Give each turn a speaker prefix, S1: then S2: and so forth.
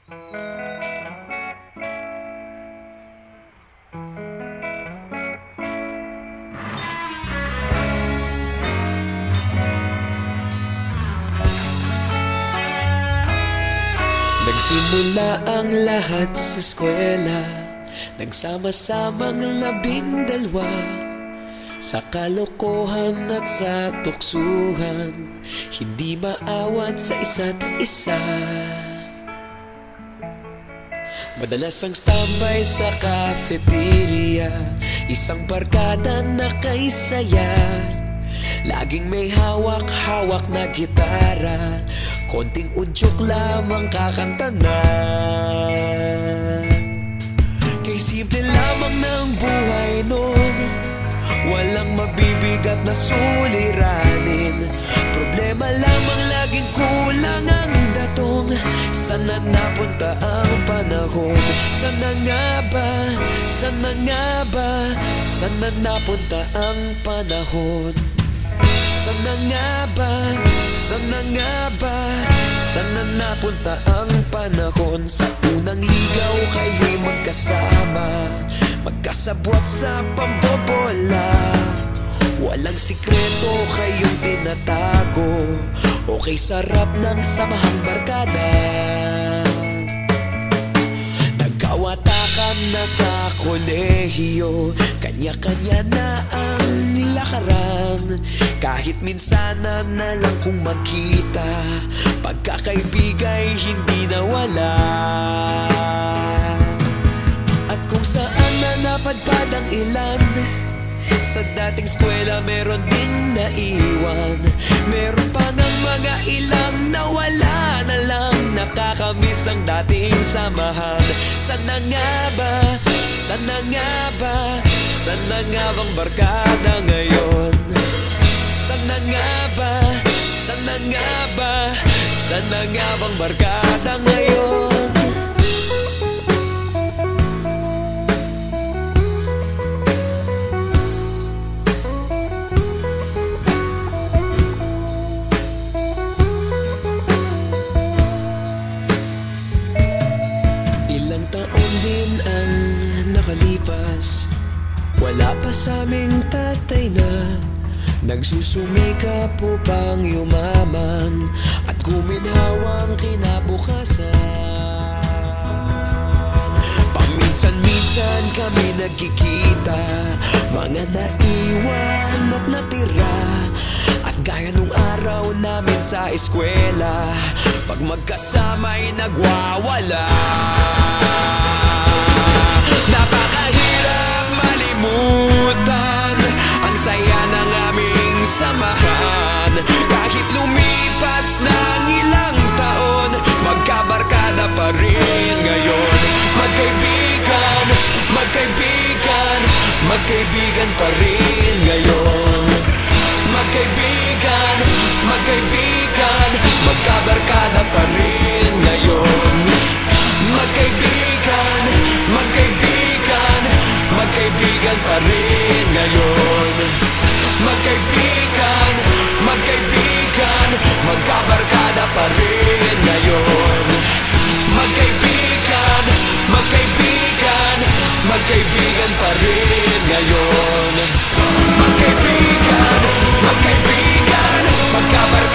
S1: Nagsimula ang lahat sa eskwela, nagsama-samang 12, sa kalokohan at sa tuksuhan, hindi maawat sa isa't isa. Madalas ang standby sa cafeteria, isang barkada na kay saya. Laging may hawak-hawak na gitara, konting udyok lamang kakanta na. Kay simple lamang ng buhay nun, walang mabibigat na suliranin. Problema lamang laging kulang ang datong. Sana napunta ang panahon? Sana nga ba? Sana nga ba? Sana napunta ang panahon? Sana nga ba? Sana nga ba? Sana napunta ang panahon? Sa unang ligaw kayo'y magkasama, magkasabwat sa pambobola. Walang sikreto kayong tinatago, okay sarap ng samahang barkada. Nagkawatakan na sa kolehiyo, kanya-kanya na ang lakaran. Kahit minsan na lang kung magkita, pagkakaibigay hindi nawala. At kung saan na napadpad ang ilan, sa dating eskwela meron din naiwan. Meron pa ng mga ilang nawala na lang, nakakamiss ang dating samahan. Sana nga ba? Sana nga ba? Sana nga bang barkada ngayon? Sana nga ba? Sana nga ba? Sana nga bang barkada ngayon? Ilang taon din ang nakalipas, wala pa sa aming tatay na nagsusumikap upang yumaman at guminhawang kinabukasan. Paminsan-minsan kami nagkikita, mga naiwan at natira. At gaya nung araw namin sa eskwela, pag magkasama'y nagwawala. Napakahirap malimutan ang saya ng aming samahan. Kahit lumipas ng ilang taon, magkabarkada pa rin ngayon. Magkaibigan, magkaibigan, magkaibigan pa rin ngayon. Magkaibigan, magkaibigan, magkabarkada pa rin ngayon. Magkaibigan, magkaibigan, magkaibigan pa rin ngayon. Magkaibigan, magkaibigan, magkabarkada pa rin ngayon. Magkaibigan, magkaibigan, magkaibigan pa rin ngayon. Magkaibigan, magkaibigan, magkabarkada